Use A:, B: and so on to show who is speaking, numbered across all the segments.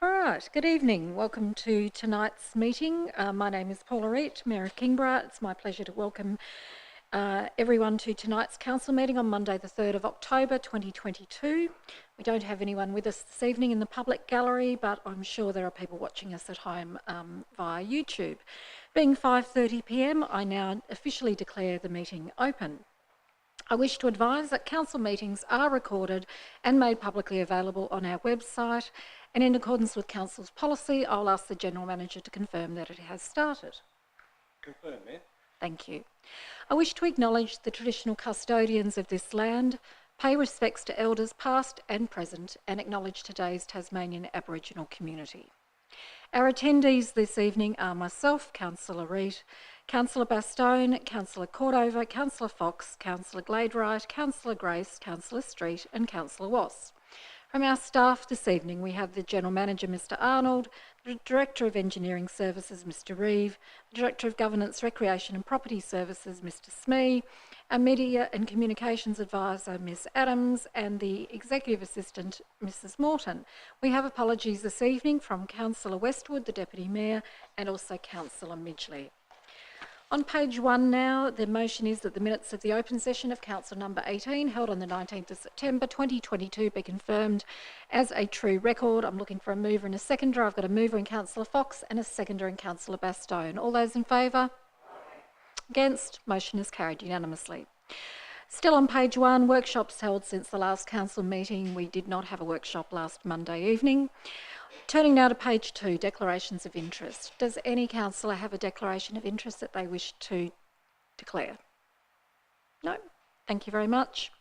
A: All right, good evening. Welcome to tonight's meeting. My name is Paula Reet, Mayor of Kingborough. It's my pleasure to welcome everyone to tonight's council meeting on Monday the 3rd of October 2022. We don't have anyone with us this evening in the public gallery, but I'm sure there are people watching us at home via YouTube. Being 5:30 p.m, I now officially declare the meeting open. I wish to advise that council meetings are recorded and made publicly available on our website, and in accordance with council's policy, I'll ask the General Manager to confirm that it has started.
B: Confirm, Mayor.
A: Thank you. I wish to acknowledge the traditional custodians of this land, pay respects to elders past and present, and acknowledge today's Tasmanian Aboriginal community. Our attendees this evening are myself, Councillor Reet, Councillor Bastone, Councillor Cordover, Councillor Fox, Councillor Gladewright, Councillor Grace, Councillor Street and Councillor Wass. From our staff this evening we have the General Manager Mr Arnold, the Director of Engineering Services Mr Reeve, the Director of Governance, Recreation and Property Services Mr Smee, our Media and Communications Advisor Ms Adams and the Executive Assistant Mrs Morton. We have apologies this evening from Councillor Westwood, the Deputy Mayor, and also Councillor Midgley. On page 1 now, the motion is that the minutes of the open session of Council number 18, held on the 19th of September 2022, be confirmed as a true record. I'm looking for a mover and a seconder. I've got a mover in Councillor Fox and a seconder in Councillor Bastone. All those in favour? Against? Motion is carried unanimously. Still on page 1, workshops held since the last council meeting. We did not have a workshop last Monday evening. Turning now to page 2, declarations of interest. Does any councillor have a declaration of interest that they wish to declare? No? Thank you very much.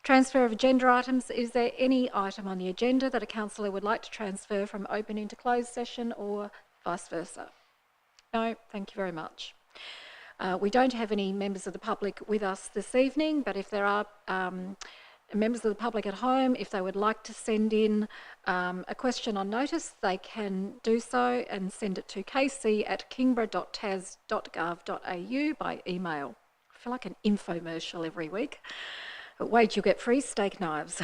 A: Transfer of agenda items. Is there any item on the agenda that a councillor would like to transfer from open into closed session or vice versa? No? Thank you very much. We don't have any members of the public with us this evening, but if there are members of the public at home, if they would like to send in a question on notice, they can do so and send it to kc@kingborough.tas.gov.au by email. I feel like an infomercial every week. But wait, you'll get free steak knives.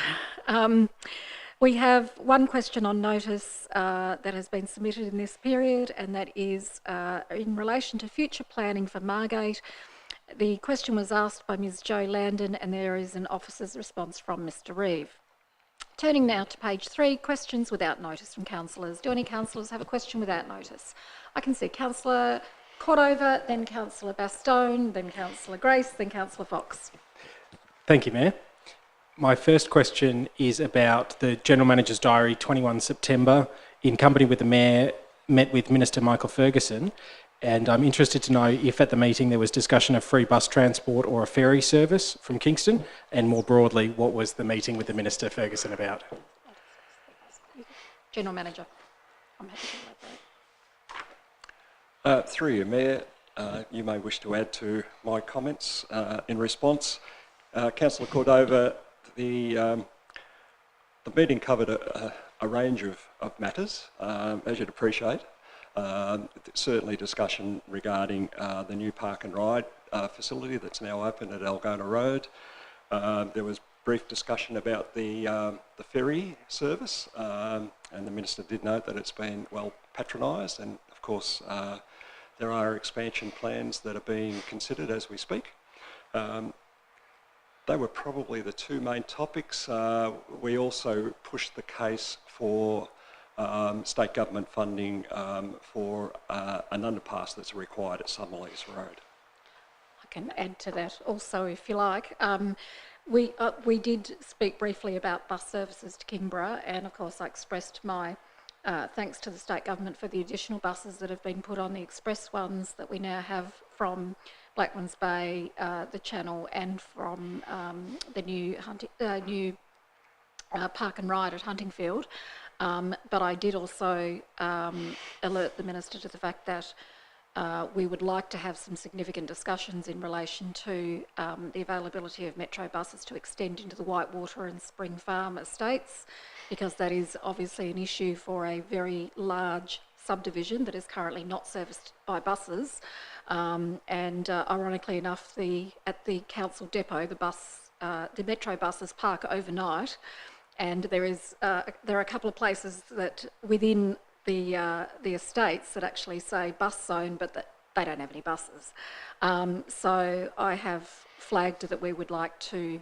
A: We have one question on notice that has been submitted in this period, and that is in relation to future planning for Margate. The question was asked by Ms Jo Landon and there is an officer's response from Mr Reeve. Turning now to page 3, questions without notice from councillors. Do any councillors have a question without notice? I can see Councillor Cordover, then Councillor Bastone, then Councillor Grace, then Councillor Fox.
B: Thank you, Mayor. My first question is about the General Manager's diary, 21 September, in company with the Mayor, met with Minister Michael Ferguson. And I'm interested to know if at the meeting there was discussion of free bus transport or a ferry service from Kingston, and more broadly, what was the meeting with the Minister Ferguson about?
A: General Manager. I'm happy to elaborate.
C: Through you, Mayor, you may wish to add to my comments in response. Councillor Cordova, the meeting covered a range of matters, as you'd appreciate. Certainly discussion regarding the new park and ride facility that's now open at Algona Road. There was brief discussion about the ferry service, and the Minister did note that it's been well patronised, and of course there are expansion plans that are being considered as we speak. They were probably the two main topics. We also pushed the case for state government funding for an underpass that's required at Sublease Road.
A: I can add to that also if you like. We did speak briefly about bus services to Kingborough, and of course I expressed my thanks to the state government for the additional buses that have been put on, the express ones that we now have from Blackmans Bay, the Channel, and from the new park and ride at Huntingfield. But I did also alert the Minister to the fact that we would like to have some significant discussions in relation to the availability of metro buses to extend into the Whitewater and Spring Farm estates, because that is obviously an issue for a very large subdivision that is currently not serviced by buses. Ironically enough, at the council depot, the metro buses park overnight and there are a couple of places that within the estates that actually say bus zone, but that they don't have any buses. So I have flagged that we would like to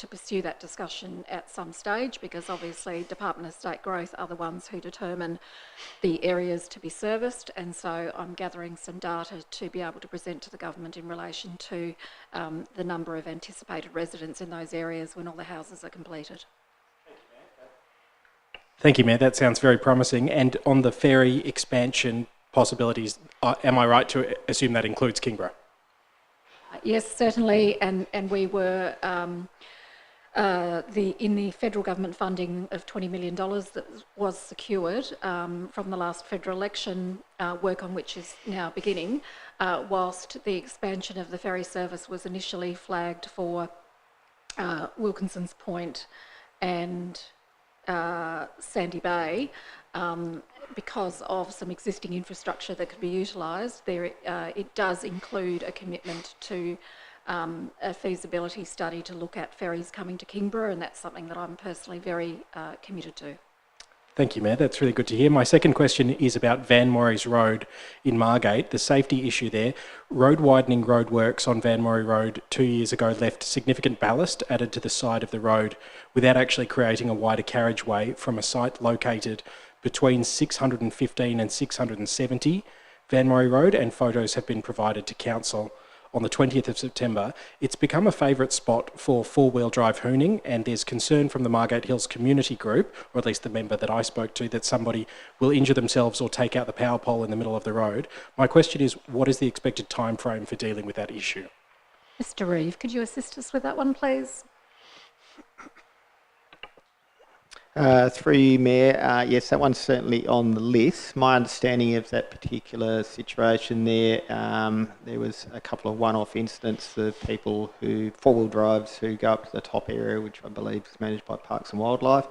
A: pursue that discussion at some stage, because obviously Department of State Growth are the ones who determine the areas to be serviced, and so I'm gathering some data to be able to present to the government in relation to the number of anticipated residents in those areas when all the houses are completed.
B: Thank you, Mayor. That sounds very promising. And on the ferry expansion possibilities, am I right to assume that includes Kingborough?
A: Yes, certainly, and we were in the federal government funding of $20 million that was secured from the last federal election, work on which is now beginning, whilst the expansion of the ferry service was initially flagged for Wilkinson's Point and Sandy Bay. Because of some existing infrastructure that could be utilised, it does include a commitment to a feasibility study to look at ferries coming to Kingborough, and that's something that I'm personally very committed to.
B: Thank you, Mayor. That's really good to hear. My second question is about Van Morrie's Road in Margate, the safety issue there. Road widening roadworks on Van Morrie Road 2 years ago left significant ballast added to the side of the road without actually creating a wider carriageway from a site located between 615 and 670 Van Morrie Road, and photos have been provided to Council on the 20th of September. It's become a favourite spot for four-wheel drive hooning, and there's concern from the Margate Hills community group, or at least the member that I spoke to, that somebody will injure themselves or take out the power pole in the middle of the road. My question is, what is the expected time frame for dealing with that issue?
A: Mr. Reeve, could you assist us with that one, please?
D: Through you, Mayor. Yes, that one's certainly on the list. My understanding of that particular situation there, there was a couple of one-off incidents of people four-wheel drives who go up to the top area, which I believe is managed by Parks and Wildlife,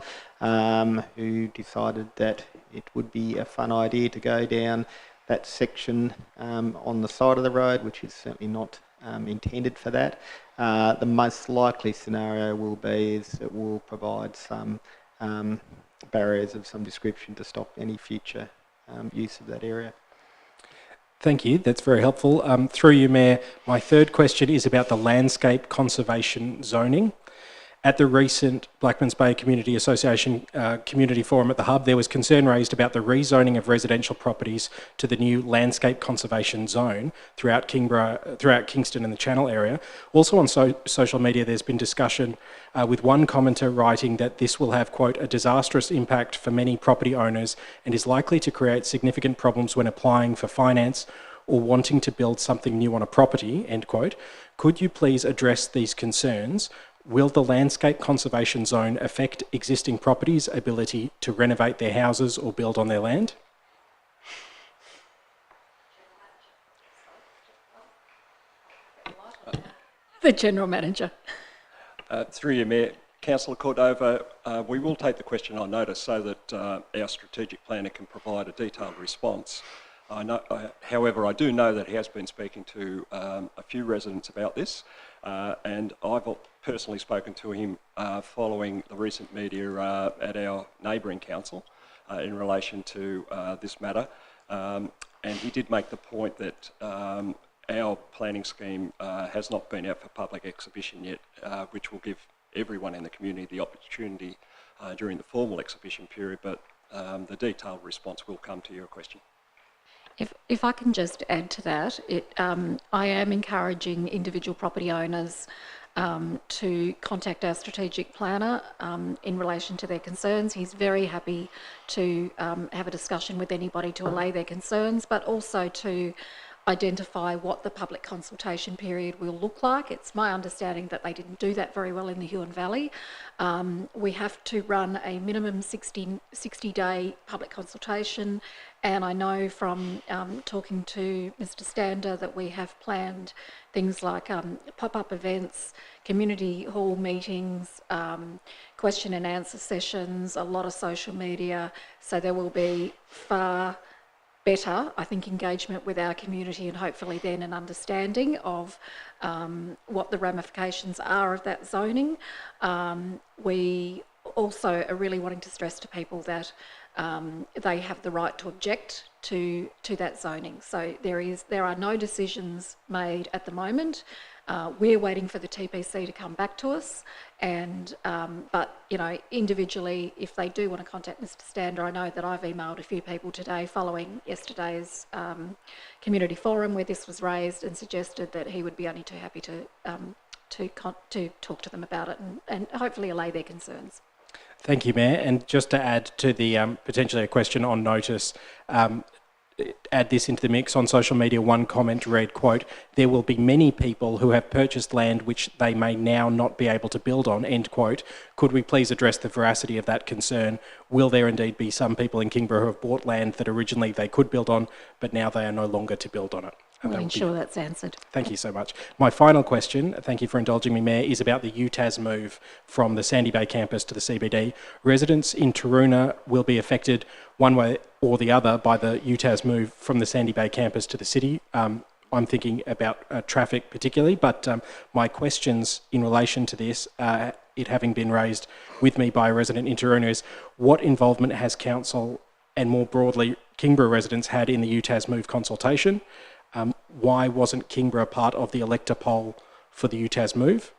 D: who decided that it would be a fun idea to go down that section on the side of the road, which is certainly not intended for that. The most likely scenario will be is it will provide some barriers of some description to stop any future use of that area.
B: Thank you, that's very helpful. Through you, Mayor, my third question is about the landscape conservation zoning. At the recent Blackmans Bay Community Association Community Forum at the Hub, there was concern raised about the rezoning of residential properties to the new landscape conservation zone throughout Kingston and the Channel area. Also on social media, there's been discussion with one commenter writing that this will have, quote, a disastrous impact for many property owners and is likely to create significant problems when applying for finance or wanting to build something new on a property, end quote. Could you please address these concerns? Will the landscape conservation zone affect existing properties' ability to renovate their houses or build on their land?
A: The General Manager.
C: Through you, Mayor. Councillor Cordova, we will take the question on notice so that our strategic planner can provide a detailed response. However, I do know that he has been speaking to a few residents about this, and I've personally spoken to him following the recent media at our neighbouring council in relation to this matter, and he did make the point that our planning scheme has not been out for public exhibition yet, which will give everyone in the community the opportunity during the formal exhibition period, but the detailed response will come to your question.
A: If I can just add to that, I am encouraging individual property owners to contact our strategic planner in relation to their concerns. He's very happy to have a discussion with anybody to allay their concerns, but also to identify what the public consultation period will look like. It's my understanding that they didn't do that very well in the Huon Valley. We have to run a minimum 60-day public consultation, and I know from talking to Mr. Stander that we have planned things like pop-up events, community hall meetings, question and answer sessions, a lot of social media, so there will be far better, I think, engagement with our community and hopefully then an understanding of what the ramifications are of that zoning. We also are really wanting to stress to people that they have the right to object to that zoning. So there are no decisions made at the moment. We're waiting for the TPC to come back to us, and but individually, if they do want to contact Mr. Stander, I know that I've emailed a few people today following yesterday's community forum where this was raised, and suggested that he would be only too happy to talk to them about it and hopefully allay their concerns.
B: Thank you, Mayor. And just to add to the potentially a question on notice, add this into the mix. On social media, one comment read, quote, "There will be many people who have purchased land which they may now not be able to build on," end quote. Could we please address the veracity of that concern? Will there indeed be some people in Kingborough who have bought land that originally they could build on, but now they are no longer to build on it?
A: We'll ensure that's answered.
B: Thank you so much. My final question, thank you for indulging me, Mayor, is about the UTAS move from the Sandy Bay campus to the CBD. Residents in Taroona will be affected one way or the other by the UTAS move from the Sandy Bay campus to the city. I'm thinking about traffic particularly, but my questions in relation to this, it having been raised with me by a resident in Taroona, is what involvement has Council and more broadly Kingborough residents had in the UTAS move consultation? Why wasn't Kingborough part of the elector poll for the UTAS move?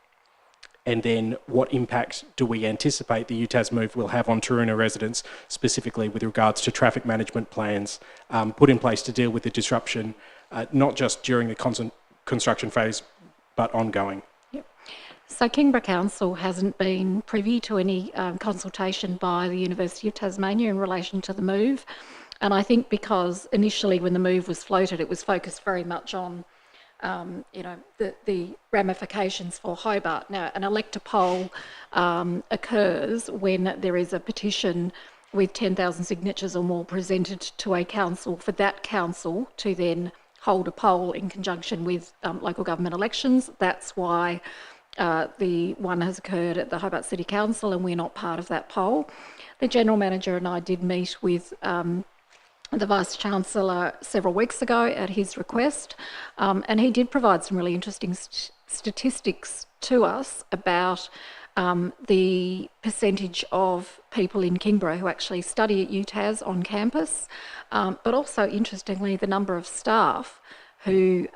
B: And then what impact do we anticipate the UTAS move will have on Taroona residents, specifically with regards to traffic management plans put in place to deal with the disruption, not just during the construction phase, but ongoing?
A: Yep. So Kingborough Council hasn't been privy to any consultation by the University of Tasmania in relation to the move. And I think because initially when the move was floated, it was focused very much on, the ramifications for Hobart. Now, an elector poll occurs when there is a petition with 10,000 signatures or more presented to a council for that council to then hold a poll in conjunction with local government elections. That's why the one has occurred at the Hobart City Council, and we're not part of that poll. The General Manager and I did meet with the Vice-Chancellor several weeks ago at his request, and he did provide some really interesting statistics to us about the percentage of people in Kingborough who actually study at UTAS on campus, but also, interestingly, the number of staff who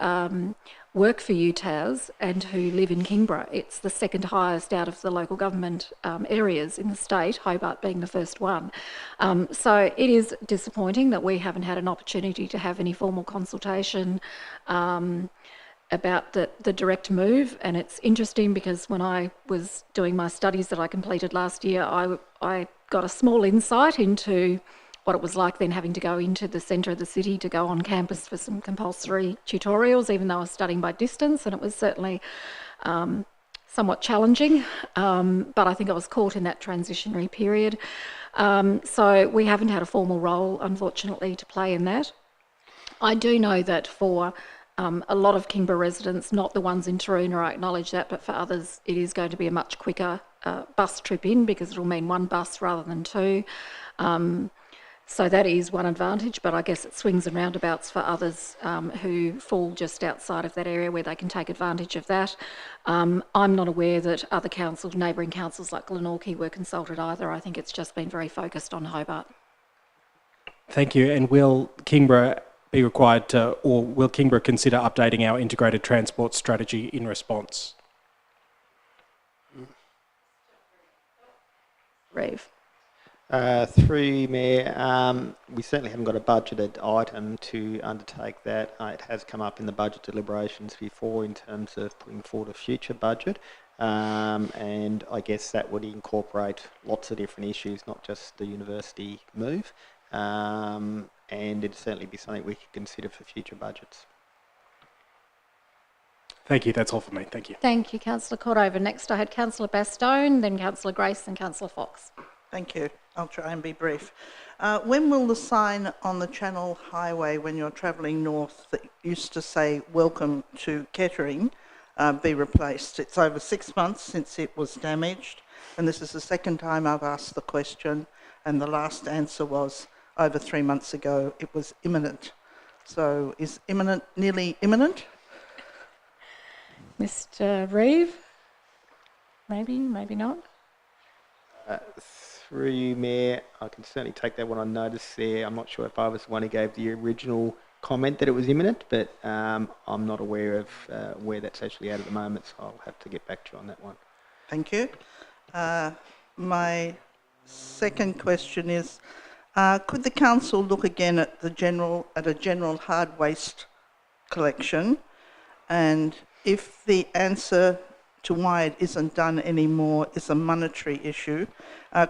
A: work for UTAS and who live in Kingborough. It's the second highest out of the local government areas in the state, Hobart being the first one. So it is disappointing that we haven't had an opportunity to have any formal consultation about the direct move. And it's interesting because when I was doing my studies that I completed last year, I got a small insight into what it was like then having to go into the centre of the city to go on campus for some compulsory tutorials, even though I was studying by distance, and it was certainly somewhat challenging, but I think I was caught in that transitionary period. So we haven't had a formal role, unfortunately, to play in that. I do know that for a lot of Kingborough residents, not the ones in Taroona, I acknowledge that, but for others it is going to be a much quicker bus trip in, because it'll mean one bus rather than two. So that is one advantage, but I guess it swings and roundabouts for others who fall just outside of that area where they can take advantage of that. I'm not aware that other councils, neighbouring councils like Glenorchy, were consulted either. I think it's just been very focused on Hobart.
B: Thank you. And will Kingborough be required to, or will Kingborough consider updating our integrated transport strategy in response?
A: Reeve.
D: Through Mayor, we certainly haven't got a budgeted item to undertake that. It has come up in the budget deliberations before in terms of putting forward a future budget, and I guess that would incorporate lots of different issues, not just the university move, and it'd certainly be something we could consider for future budgets.
B: Thank you. That's all for me. Thank you.
A: Thank you, Councillor Cordova. Next I had Councillor Bastone, then Councillor Grace and Councillor Fox.
E: Thank you. I'll try and be brief. When will the sign on the Channel Highway when you're travelling north that used to say "Welcome to Kettering" be replaced? It's over 6 months since it was damaged, and this is the second time I've asked the question, and the last answer was over 3 months ago it was imminent. So is imminent nearly imminent?
A: Mr. Reeve? Maybe, maybe not.
D: Through you, Mayor, I can certainly take that one on notice there. I'm not sure if I was the one who gave the original comment that it was imminent, but I'm not aware of where that's actually at the moment, so I'll have to get back to you on that one.
E: Thank you. My second question is, could the council look again at a general hard waste collection, and if the answer to why it isn't done anymore is a monetary issue,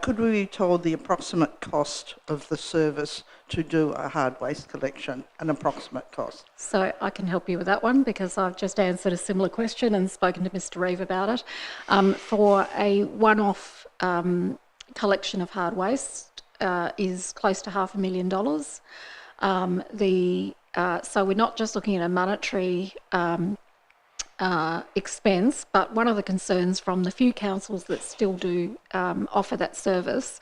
E: could we be told the approximate cost of the service to do a hard waste collection, an approximate cost?
A: So I can help you with that one because I've just answered a similar question and spoken to Mr. Reeve about it. For a one-off collection of hard waste is close to $500,000. So we're not just looking at a monetary expense, but one of the concerns from the few councils that still do offer that service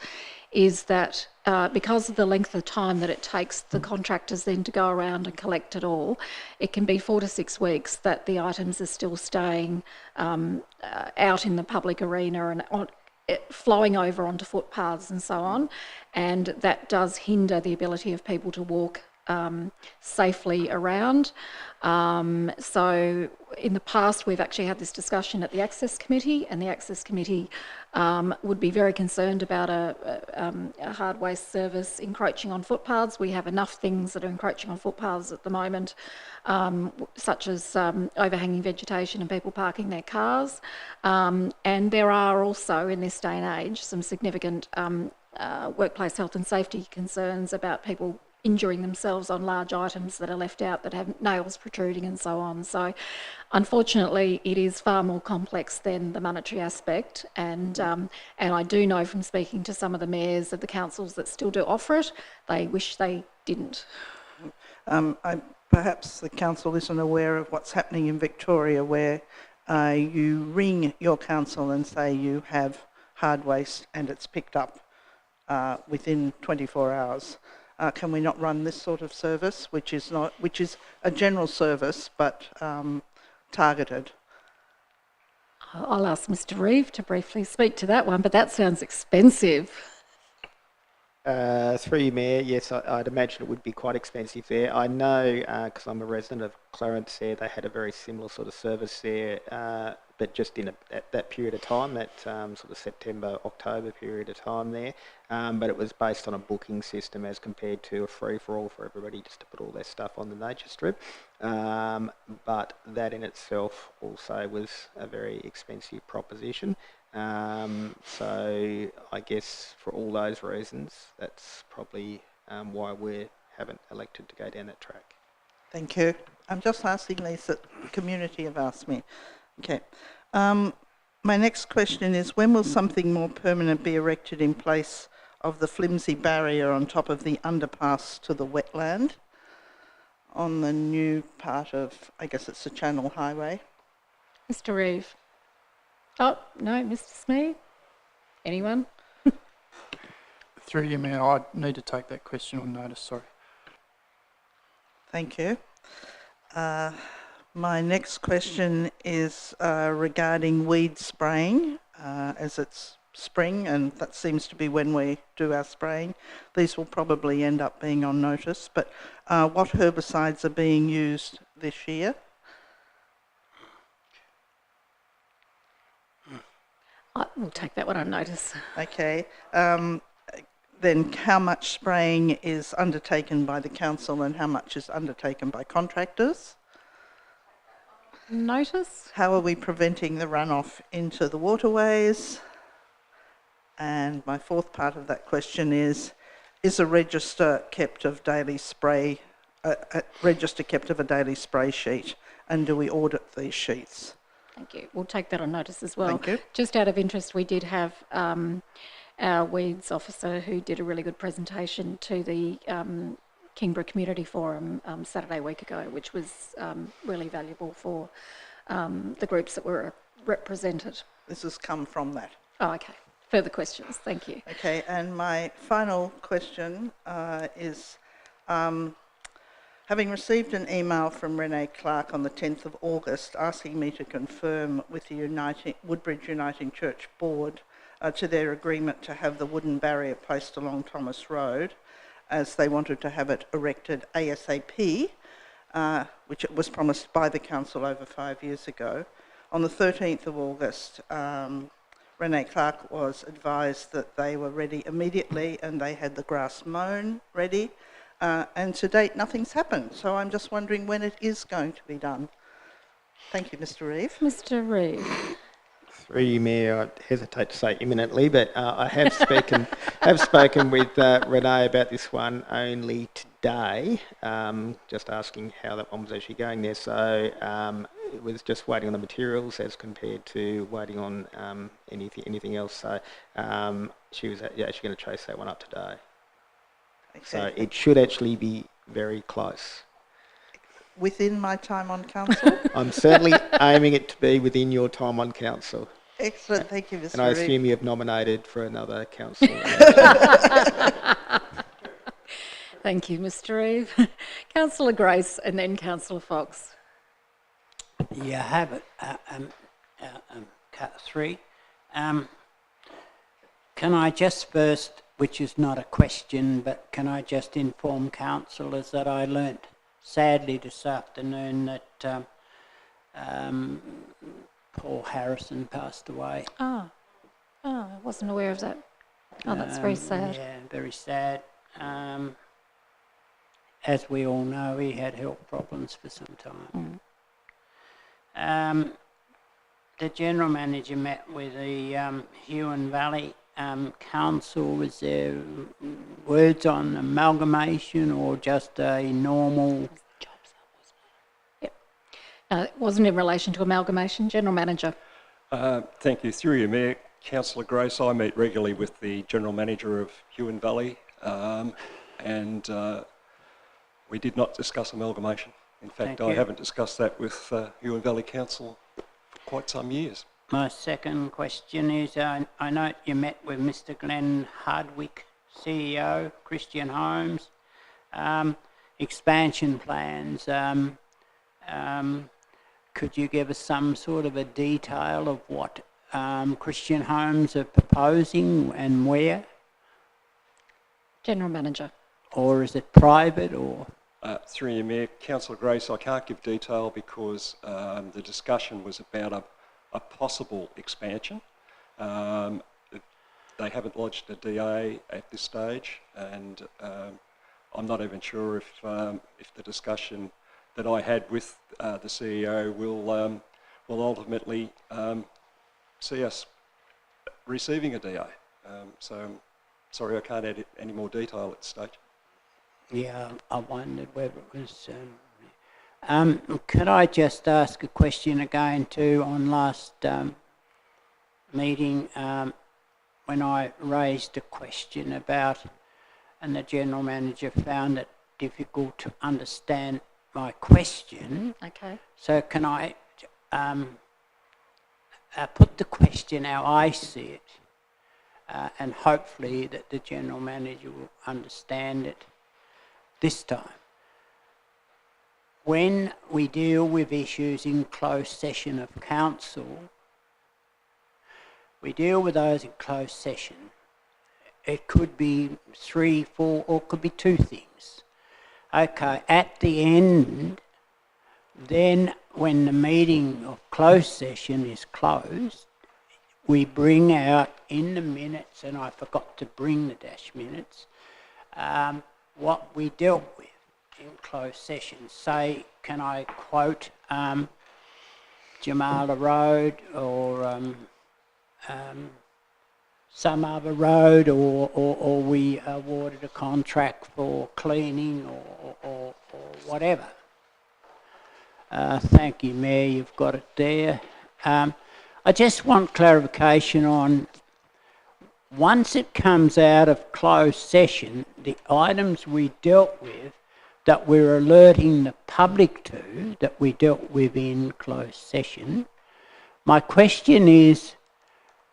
A: is that because of the length of time that it takes the contractors then to go around and collect it all, it can be 4 to 6 weeks that the items are still staying out in the public arena and flowing over onto footpaths and so on, and that does hinder the ability of people to walk safely around. So in the past we've actually had this discussion at the Access Committee, and the Access Committee would be very concerned about a hard waste service encroaching on footpaths. We have enough things that are encroaching on footpaths at the moment, such as overhanging vegetation and people parking their cars. And there are also, in this day and age, some significant workplace health and safety concerns about people injuring themselves on large items that are left out that have nails protruding and so on. So unfortunately it is far more complex than the monetary aspect, and I do know from speaking to some of the mayors of the councils that still do offer it, they wish they didn't.
E: Perhaps the council isn't aware of what's happening in Victoria, where you ring your council and say you have hard waste and it's picked up within 24 hours. Can we not run this sort of service, which is a general service but targeted?
A: I'll ask Mr. Reeve to briefly speak to that one, but that sounds expensive.
D: Through you, Mayor, yes, I'd imagine it would be quite expensive there. I know, because I'm a resident of Clarence there, they had a very similar sort of service there, but just at that period of time, that sort of September, October period of time there. But it was based on a booking system as compared to a free-for-all for everybody just to put all their stuff on the nature strip. But that in itself also was a very expensive proposition. So I guess for all those reasons, that's probably why we haven't elected to go down that track.
E: Thank you. I'm just asking these that the community have asked me. Okay. My next question is, when will something more permanent be erected in place of the flimsy barrier on top of the underpass to the wetland on the new part of, I guess it's the Channel Highway?
A: Mr. Reeve. Oh, no, Mr. Smee? Anyone?
F: Through you, Mayor, I need to take that question on notice, sorry.
E: Thank you. My next question is regarding weed spraying, as it's spring and that seems to be when we do our spraying. These will probably end up being on notice, but what herbicides are being used this year?
A: We'll take that one on notice.
E: Okay. Then how much spraying is undertaken by the council and how much is undertaken by contractors?
A: Notice.
E: How are we preventing the runoff into the waterways? And my fourth part of that question is a register kept of daily spray, a register kept of a daily spray sheet, and do we audit these sheets?
A: Thank you. We'll take that on notice as well.
E: Thank you.
A: Just out of interest, we did have our weeds officer who did a really good presentation to the Kingborough Community Forum Saturday week ago, which was really valuable for the groups that were represented.
E: This has come from that.
A: Oh, okay. Further questions? Thank you.
E: Okay, and my final question is, having received an email from Renee Clark on the 10th of August asking me to confirm with the Woodbridge Uniting Church Board to their agreement to have the wooden barrier placed along Thomas Road, as they wanted to have it erected ASAP, which it was promised by the council over 5 years ago. On the 13th of August, Renee Clark was advised that they were ready immediately and they had the grass mown ready. And to date, nothing's happened. So I'm just wondering when it is going to be done. Thank you, Mr. Reeve.
A: Mr. Reeve.
D: Through you, Mayor, I hesitate to say imminently, but I have spoken with Renee about this one only today, just asking how that one was actually going there. So it was just waiting on the materials as compared to waiting on anything else. So she was actually going to chase that one up today.
E: Okay.
D: So it should actually be very close.
E: Within my time on council?
D: I'm certainly aiming it to be within your time on council.
E: Excellent, thank you, Mr.
D: And I
E: Reeve.
D: assume you have nominated for another council.
A: Thank you, Mr. Reeve. Councillor Grace and then Councillor Fox.
G: You have it, cut 3. Can I just first, which is not a question, but can I just inform councillors that I learnt sadly this afternoon that Paul Harrison passed away.
A: I wasn't aware of that. Oh, that's very sad.
G: Yeah, very sad. As we all know, he had health problems for some time. The General Manager met with the Huon Valley Council. Was there words on amalgamation or just a normal...
A: Yep. It wasn't in relation to amalgamation. General Manager.
C: Thank you. Through you, Mayor. Councillor Grace, I meet regularly with the General Manager of Huon Valley and we did not discuss amalgamation. In fact, I haven't discussed that with Huon Valley Council for quite some years.
G: My second question is, I note you met with Mr. Glenn Hardwick, CEO, Christian Homes, expansion plans. Could you give us some sort of a detail of what Christian Homes are proposing and where?
A: General Manager.
G: Or is it private or?
C: Through you, Mayor. Councillor Grace, I can't give detail because the discussion was about a possible expansion. They haven't lodged a DA at this stage, and I'm not even sure if the discussion that I had with the CEO will ultimately see us receiving a DA. So I'm sorry I can't add any more detail at this stage.
G: Yeah, I wondered whether it was... could I just ask a question again too on last meeting when I raised a question about, and the General Manager found it difficult to understand my question.
A: Okay.
G: So can I put the question how I see it and hopefully that the General Manager will understand it this time. When we deal with issues in closed session of council, we deal with those in closed session. It could be 3, 4, or it could be 2 things. Okay, at the end, then when the meeting of closed session is closed, we bring out in the minutes, and I forgot to bring the dash minutes, what we dealt with in closed session. Say, can I quote Jamala Road or some other road, or we awarded a contract for cleaning or whatever. Thank you, Mayor, you've got it there. I just want clarification on, once it comes out of closed session, the items we dealt with that we're alerting the public to, that we dealt with in closed session, my question is,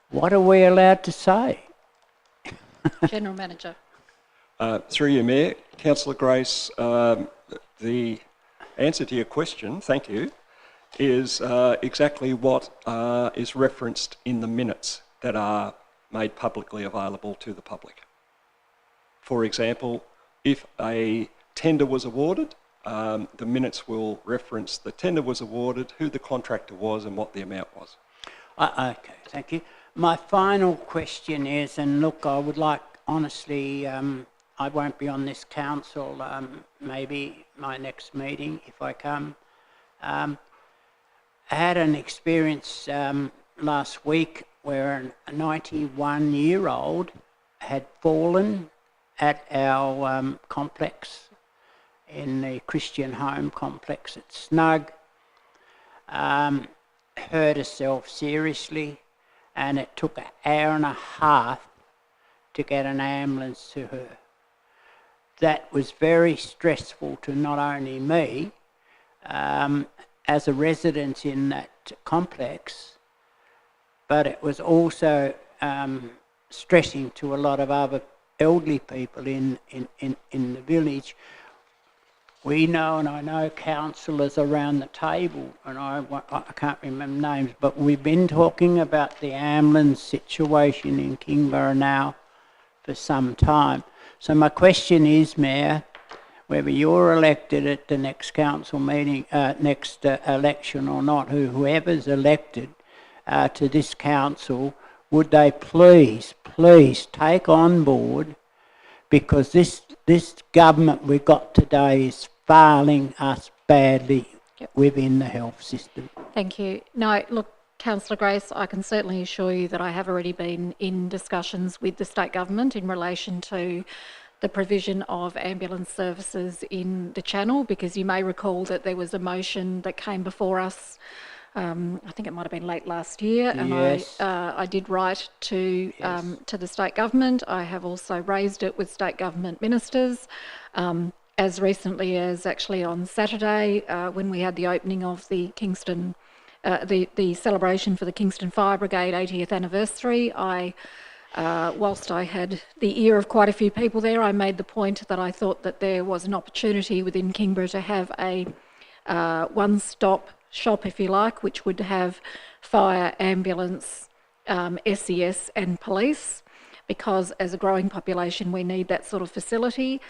G: what are we allowed to say?
A: General Manager.
C: Through you, Mayor. Councillor Grace, the answer to your question, thank you, is exactly what is referenced in the minutes that are made publicly available to the public. For example, if a tender was awarded, the minutes will reference the tender was awarded, who the contractor was and what the amount was.
G: Okay, thank you. My final question is, and look, I would like, honestly, I won't be on this council, maybe my next meeting if I come. I had an experience last week where a 91-year-old had fallen at our complex, in the Christian home complex at Snug, hurt herself seriously, and it took an hour and a half to get an ambulance to her. That was very stressful to not only me, as a resident in that complex, but it was also stressing to a lot of other elderly people in the village. We know, and I know councillors around the table, and I can't remember names, but we've been talking about the ambulance situation in Kingborough now for some time. So my question is, Mayor, whether you're elected at the next council meeting, next election or not, whoever's elected to this council, would they please take on board, because this government we've got today is failing us badly within the health system.
A: Thank you. No, look, Councillor Grace, I can certainly assure you that I have already been in discussions with the state government in relation to the provision of ambulance services in the Channel, because you may recall that there was a motion that came before us, I think it might have been late last year, and
G: yes.
A: I did write to the state government. I have also raised it with state government ministers, as recently as actually on Saturday, when we had the opening of the Kingston, the celebration for the Kingston Fire Brigade 80th anniversary. Whilst I had the ear of quite a few people there, I made the point that I thought that there was an opportunity within Kingborough to have a one-stop shop, if you like, which would have fire, ambulance, SES and police, because as a growing population we need that sort of facility.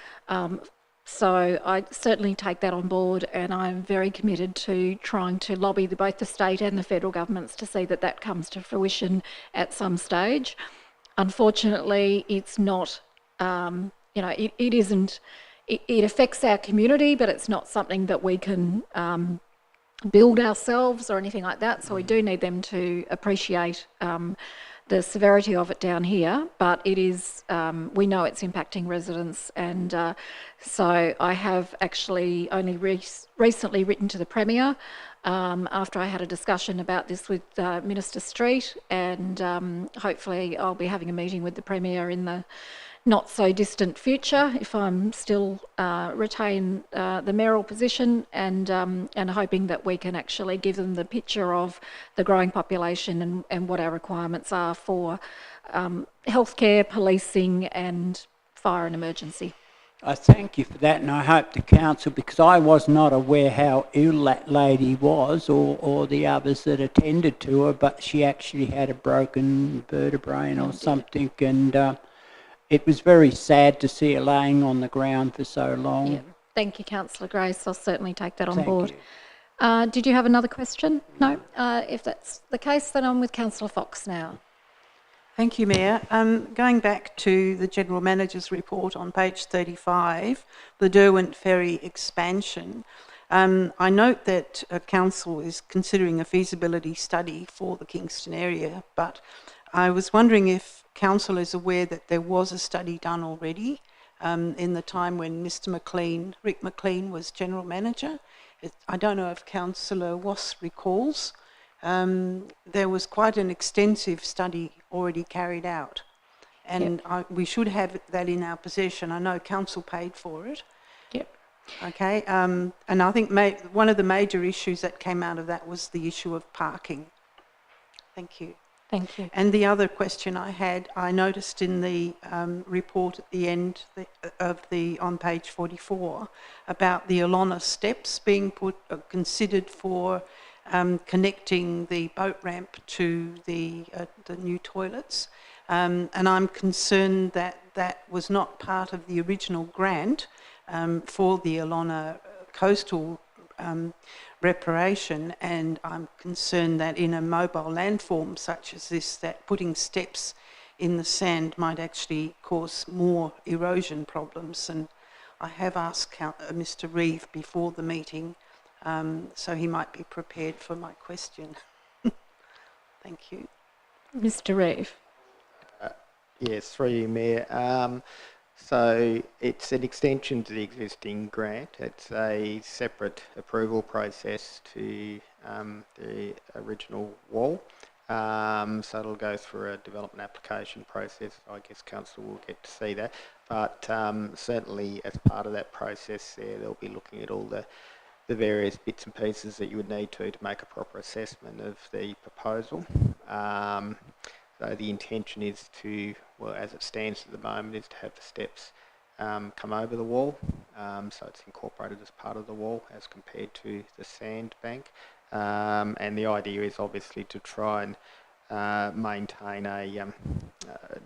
A: So I certainly take that on board, and I'm very committed to trying to lobby both the state and the federal governments to see that that comes to fruition at some stage. Unfortunately, it's not, it isn't, it affects our community, but it's not something that we can build ourselves or anything like that. So we do need them to appreciate the severity of it down here, but it is, we know it's impacting residents, and so I have actually only recently written to the Premier after I had a discussion about this with Minister Street, and hopefully I'll be having a meeting with the Premier in the not so distant future if I'm still retain the mayoral position, and hoping that we can actually give them the picture of the growing population and what our requirements are for healthcare, policing and fire and emergency.
G: I thank you for that, and I hope the council, because I was not aware how ill that lady was, or the others that attended to her, but she actually had a broken vertebrae or something, and it was very sad to see her laying on the ground for so long.
A: Yeah. Thank you, Councillor Grace. I'll certainly take that on
G: Thank
A: board.
G: you.
A: Did you have another question? No? If that's the case, then I'm with Councillor Fox now.
H: Thank you, Mayor. Going back to the General Manager's report on page 35, the Derwent Ferry expansion, I note that Council is considering a feasibility study for the Kingston area, but I was wondering if Council is aware that there was a study done already in the time when Rick McLean was General Manager. I don't know if Councillor Wass recalls. There was quite an extensive study already carried out, and we should have that in our possession. I know Council paid for it.
A: Yep.
H: Okay, and I think one of the major issues that came out of that was the issue of parking. Thank you.
A: Thank you.
H: And the other question I had, I noticed in the report at the end on page 44 about the Alona steps being considered for connecting the boat ramp to the new toilets. And I'm concerned that that was not part of the original grant for the Ilona coastal reparation, and I'm concerned that in a mobile landform such as this, that putting steps in the sand might actually cause more erosion problems. And I have asked Mr. Reeve before the meeting, so he might be prepared for my question. Thank you.
A: Mr. Reeve.
D: Yes, through you, Mayor. So it's an extension to the existing grant. It's a separate approval process to the original wall. So it'll go through a development application process. I guess council will get to see that. But certainly as part of that process there, they'll be looking at all the various bits and pieces that you would need to make a proper assessment of the proposal. So the intention is to, well, as it stands at the moment, is to have the steps come over the wall. So it's incorporated as part of the wall as compared to the sand bank. And the idea is obviously to try and maintain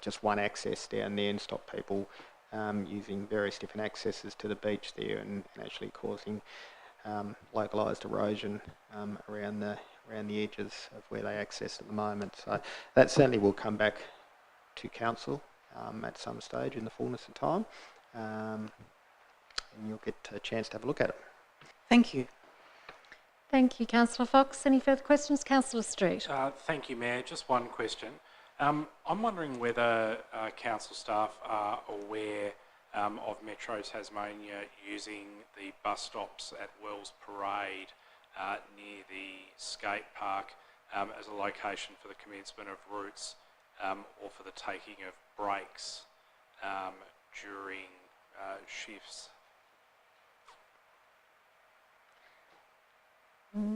D: just one access down there and stop people using various different accesses to the beach there and actually causing localised erosion around the edges of where they access at the moment. So that certainly will come back to council at some stage in the fullness of time, and you'll get a chance to have a look at it.
H: Thank you.
A: Thank you, Councillor Fox. Any further questions? Councillor Street.
B: Thank you, Mayor. Just one question. I'm wondering whether council staff are aware of Metro Tasmania using the bus stops at Wells Parade near the skate park as a location for the commencement of routes or for the taking of breaks during shifts.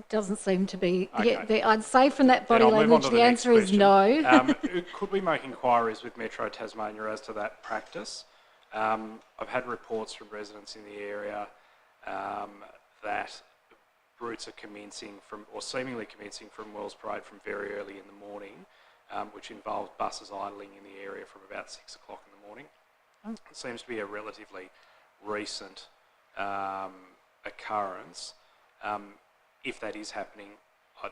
A: Doesn't seem to be.
B: Okay.
A: Yeah, I'd say from that body
B: Then I'll move on
A: language,
B: to
A: the
B: next
A: answer is
B: question.
A: no.
B: Could we make inquiries with Metro Tasmania as to that practice? I've had reports from residents in the area that routes are commencing from, or seemingly commencing from Wells Parade from very early in the morning, which involves buses idling in the area from about 6 o'clock in the morning. It seems to be a relatively recent occurrence. If that is happening, I'd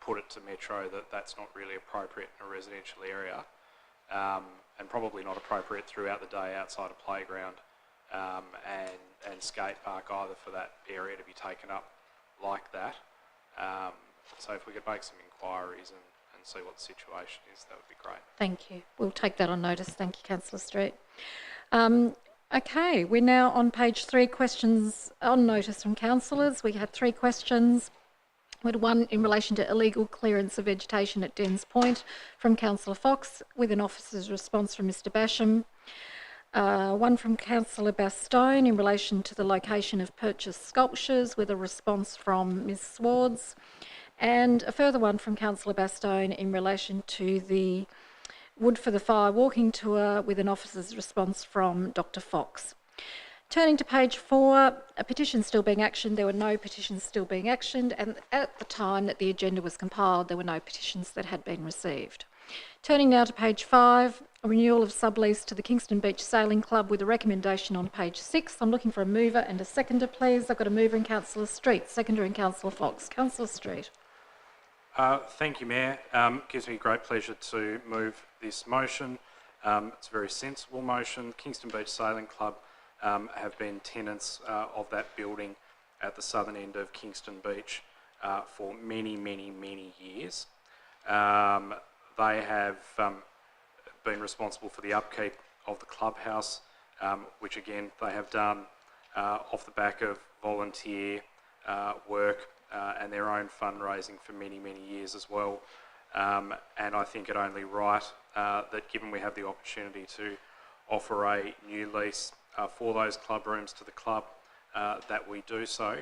B: put it to Metro that that's not really appropriate in a residential area, and probably not appropriate throughout the day outside a playground and skate park either, for that area to be taken up like that. So if we could make some inquiries and see what the situation is, that would be great.
A: Thank you. We'll take that on notice. Thank you, Councillor Street. Okay, we're now on page 3, questions on notice from councillors. We had 3 questions. We had one in relation to illegal clearance of vegetation at Dens Point from Councillor Fox, with an officer's response from Mr Basham. One from Councillor Bastone in relation to the location of purchased sculptures, with a response from Ms Swards. And a further one from Councillor Bastone in relation to the Wood for the Fire walking tour, with an officer's response from Dr Fox. Turning to page 4, a petition still being actioned. There were no petitions still being actioned, and at the time that the agenda was compiled, there were no petitions that had been received. Turning now to page 5, a renewal of sublease to the Kingston Beach Sailing Club, with a recommendation on page 6. I'm looking for a mover and a seconder, please. I've got a mover in Councillor Street, seconder in Councillor Fox. Councillor Street.
B: Thank you, Mayor. Gives me great pleasure to move this motion. It's a very sensible motion. Kingston Beach Sailing Club have been tenants of that building at the southern end of Kingston Beach for many, many, many years. They have been responsible for the upkeep of the clubhouse, which again they have done off the back of volunteer work and their own fundraising for many, many years as well. And I think it only right that, given we have the opportunity to offer a new lease for those club rooms to the club, that we do so.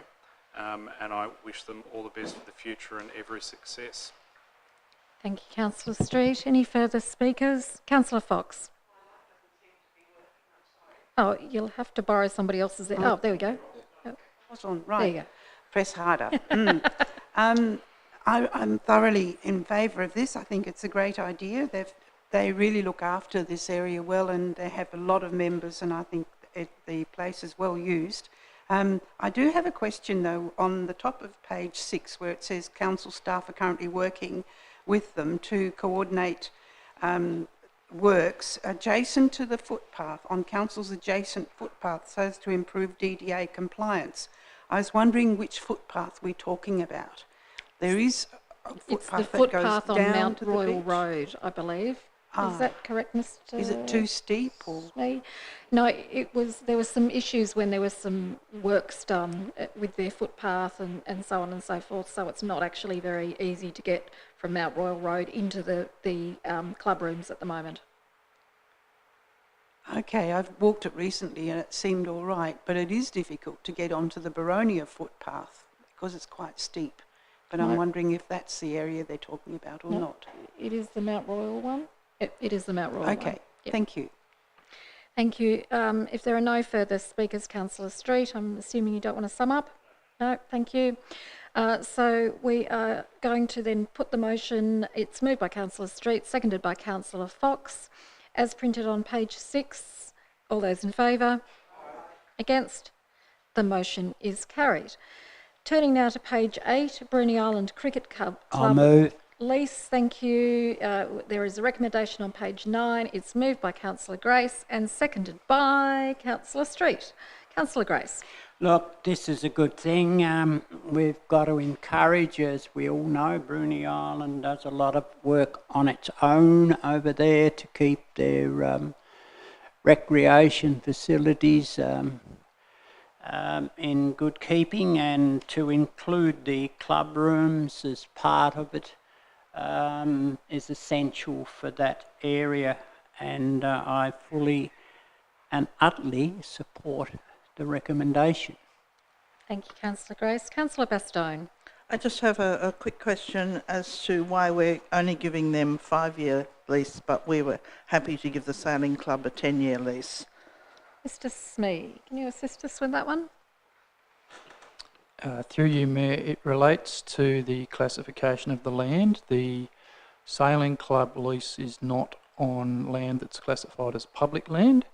B: And I wish them all the best for the future and every success.
A: Thank you, Councillor Street. Any further speakers? Councillor Fox. Oh, you'll have to borrow somebody else's. Oh, there we go.
H: What's on? Right.
A: There you go.
H: Press harder. I'm thoroughly in favour of this. I think it's a great idea. they really look after this area well, and they have a lot of members, and I think the place is well used. I do have a question though on the top of page 6 where it says council staff are currently working with them to coordinate works adjacent to the footpath on council's adjacent footpath so as to improve DDA compliance. I was wondering which footpath we're talking about. There is a footpath
A: It's the
H: that
A: footpath
H: goes
A: on
H: down
A: Mount
H: to the
A: Royal
H: beach.
A: Road, I believe. Is that correct, Mr.
H: Is it too steep or?
A: Smee? No, there was some issues when there was some works done with their footpath and so on and so forth, so it's not actually very easy to get from Mount Royal Road into the club rooms at the moment.
H: Okay, I've walked it recently and it seemed all right, but it is difficult to get onto the Baronia footpath because it's quite steep. But I'm wondering if that's the area they're talking about or not.
A: It is the Mount Royal one. It is the Mount Royal one.
H: Okay,
A: Yep.
H: thank you.
A: Thank you. If there are no further speakers, Councillor Street, I'm assuming you don't want to sum up? No, thank you. So we are going to then put the motion. It's moved by Councillor Street, seconded by Councillor Fox, as printed on page 6. All those in favour? Against? The motion is carried. Turning now to page 8, Bruny Island Cricket Club.
G: I'll move.
A: Lease, thank you. There is a recommendation on page 9. It's moved by Councillor Grace and seconded by Councillor Street. Councillor Grace.
G: Look, this is a good thing. We've got to encourage, as we all know, Bruny Island does a lot of work on its own over there to keep their recreation facilities in good keeping, and to include the club rooms as part of it is essential for that area, and I fully and utterly support the recommendation.
A: Thank you, Councillor Grace. Councillor Bastone.
E: I just have a quick question as to why we're only giving them 5-year lease, but we were happy to give the sailing club a 10-year lease.
A: Mr. Smee, can you assist us with that one?
F: Through you, Mayor, it relates to the classification of the land. The sailing club lease is not on land that's classified as public land,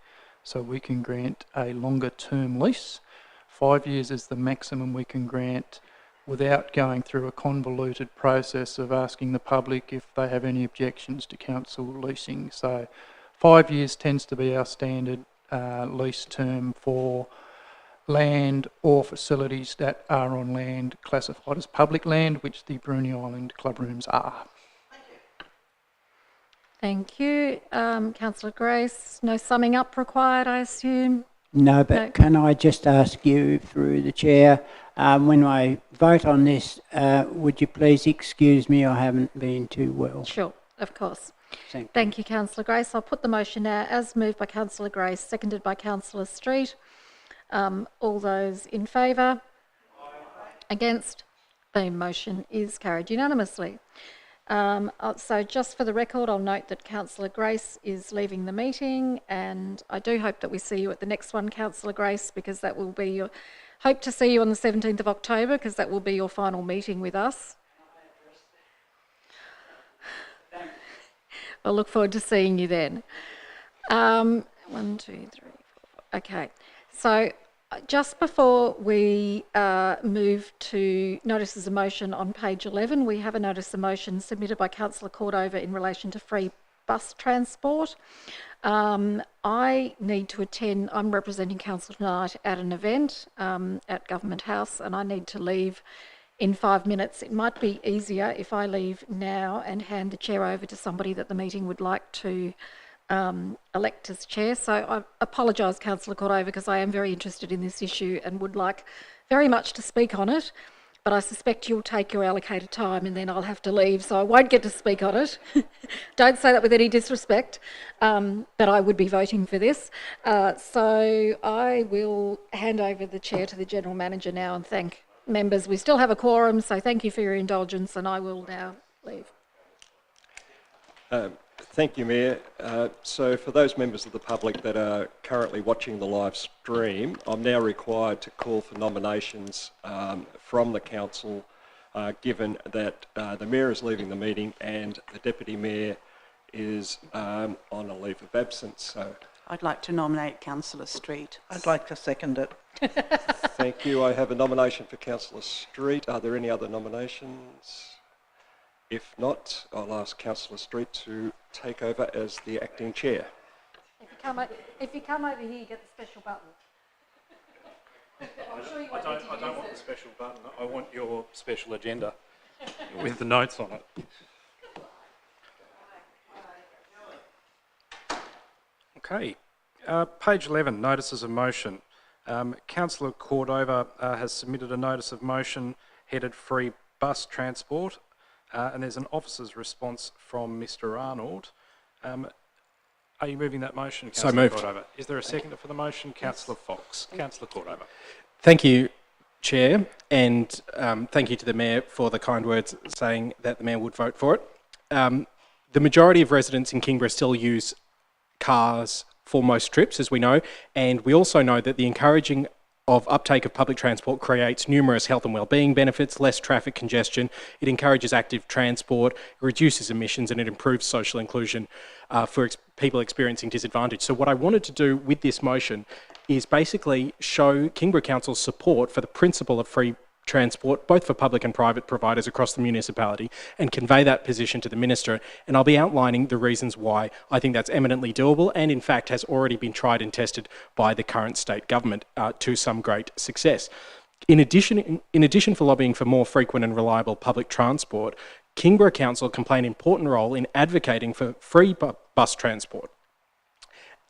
F: so we can grant a longer term lease. 5 years is the maximum we can grant without going through a convoluted process of asking the public if they have any objections to council leasing. So 5 years tends to be our standard lease term for land or facilities that are on land classified as public land, which the Bruny Island club rooms are.
A: Thank you. Councillor Grace, no summing up required, I assume?
G: No, but
A: No.
G: Can I just ask you through the chair, when I vote on this, would you please excuse me, I haven't been too well.
A: Sure, of course.
G: Thank you.
A: Thank you, Councillor Grace. I'll put the motion now as moved by Councillor Grace, seconded by Councillor Street. All those in favour? Against? The motion is carried unanimously. So just for the record, I'll note that Councillor Grace is leaving the meeting, and I do hope that we see you at the next one, Councillor Grace, because that will be your... Hope to see you on the 17th of October, because that will be your final meeting with us. I look forward to seeing you then. 1, 2, 3, 4. Okay. So just before we move to notices of motion on page 11, we have a notice of motion submitted by Councillor Cordova in relation to free bus transport. I need to attend, I'm representing council tonight at an event at Government House, and I need to leave in 5 minutes. It might be easier if I leave now and hand the chair over to somebody that the meeting would like to elect as chair. So I apologise, Councillor Cordova, because I am very interested in this issue and would like very much to speak on it, but I suspect you'll take your allocated time and then I'll have to leave, so I won't get to speak on it. Don't say that with any disrespect, but I would be voting for this. So I will hand over the chair to the General Manager now and thank members. We still have a quorum, so thank you for your indulgence, and I will now leave.
C: Thank you, Mayor. So for those members of the public that are currently watching the live stream, I'm now required to call for nominations from the council, given that the Mayor is leaving the meeting and the Deputy Mayor is on a leave of absence. So
H: I'd like to nominate Councillor Street.
E: I'd like to second it.
C: thank you. I have a nomination for Councillor Street. Are there any other nominations? If not, I'll ask Councillor Street to take over as the acting chair.
A: If you come over here, you get the special button. I'm sure you won't need to
F: I don't
A: use
F: want
A: it.
F: the special button. I want your special agenda with the notes on it. Okay, page 11, notices of motion. Councillor Cordova has submitted a notice of motion headed free bus transport, and there's an officer's response from Mr Arnold. Are you moving that motion,
B: So
F: Councillor
B: moved.
F: Cordova? Is there a seconder for the motion? Councillor Fox. Councillor Cordova.
B: Thank you, Chair, and thank you to the Mayor for the kind words saying that the Mayor would vote for it. The majority of residents in Kingborough still use cars for most trips, as we know, and we also know that the encouraging of uptake of public transport creates numerous health and wellbeing benefits, less traffic congestion, it encourages active transport, it reduces emissions, and it improves social inclusion for people experiencing disadvantage. So what I wanted to do with this motion is basically show Kingborough Council's support for the principle of free transport, both for public and private providers across the municipality, and convey that position to the Minister. And I'll be outlining the reasons why I think that's eminently doable and in fact has already been tried and tested by the current state government to some great success. In addition for lobbying for more frequent and reliable public transport, Kingborough Council can play an important role in advocating for free bus transport.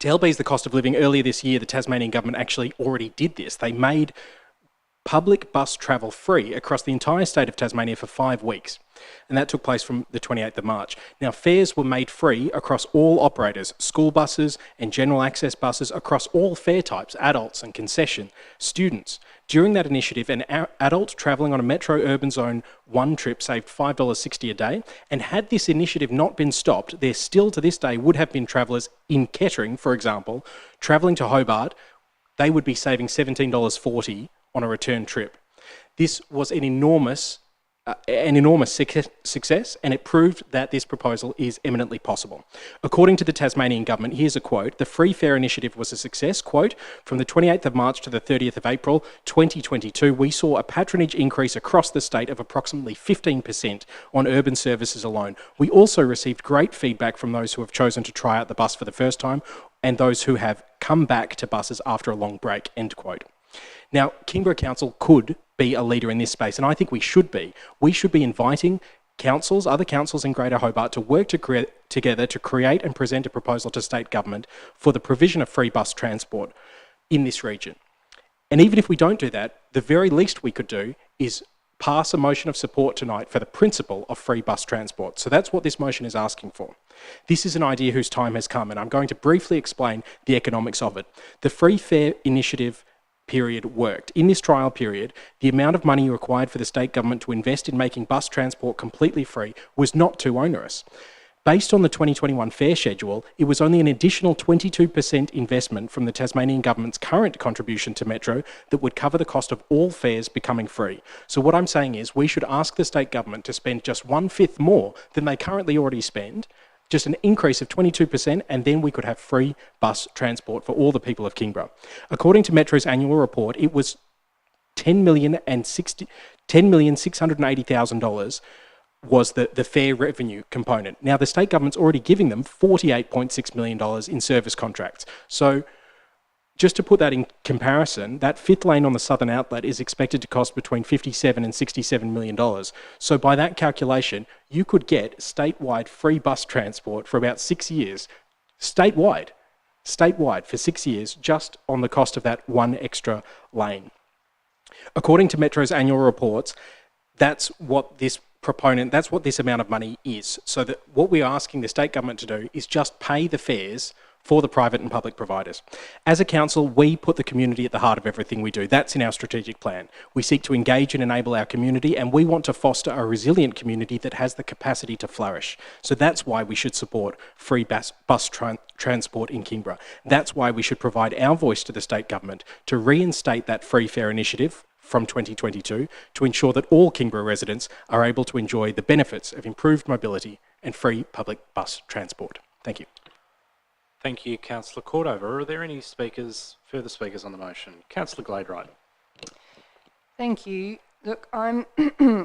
B: To help ease the cost of living, earlier this year the Tasmanian government actually already did this. They made public bus travel free across the entire state of Tasmania for 5 weeks, and that took place from the 28th of March. Now, fares were made free across all operators, school buses and general access buses across all fare types, adults and concession, students. During that initiative, an adult travelling on a Metro Urban Zone 1 trip saved $5.60 a day, and had this initiative not been stopped, there still to this day would have been travellers in Kettering, for example, travelling to Hobart. They would be saving $17.40 on a return trip. This was an enormous success, and it proved that this proposal is eminently possible. According to the Tasmanian government, here's a quote: "The free fare initiative was a success. Quote, from the 28th of March to the 30th of April 2022, we saw a patronage increase across the state of approximately 15% on urban services alone. We also received great feedback from those who have chosen to try out the bus for the first time and those who have come back to buses after a long break." End quote. Now, Kingborough Council could be a leader in this space, and I think we should be. We should be inviting councils, other councils in Greater Hobart, to work together to create and present a proposal to state government for the provision of free bus transport in this region. And even if we don't do that, the very least we could do is pass a motion of support tonight for the principle of free bus transport. So that's what this motion is asking for. This is an idea whose time has come, and I'm going to briefly explain the economics of it. The free fare initiative period worked. In this trial period, the amount of money required for the state government to invest in making bus transport completely free was not too onerous. Based on the 2021 fare schedule, it was only an additional 22% investment from the Tasmanian government's current contribution to Metro that would cover the cost of all fares becoming free. So what I'm saying is we should ask the state government to spend just 1/5 more than they currently already spend, just an increase of 22%, and then we could have free bus transport for all the people of Kingborough. According to Metro's annual report, it was $10,680,000 was the fare revenue component. Now, the state government's already giving them $48.6 million in service contracts. So just to put that in comparison, that fifth lane on the southern outlet is expected to cost between $57 and $67 million. So by that calculation, you could get statewide free bus transport for about 6 years, statewide for 6 years, just on the cost of that one extra lane. According to Metro's annual reports, that's what this amount of money is. So that what we're asking the state government to do is just pay the fares for the private and public providers. As a council, we put the community at the heart of everything we do. That's in our strategic plan. We seek to engage and enable our community, and we want to foster a resilient community that has the capacity to flourish. So that's why we should support free bus transport in Kingborough. That's why we should provide our voice to the state government to reinstate that free fare initiative from 2022 to ensure that all Kingborough residents are able to enjoy the benefits of improved mobility and free public bus transport. Thank you.
I: Thank you, Councillor Cordover. Are there any further speakers on the motion? Councillor Gladwright.
J: Thank you. Look, I'm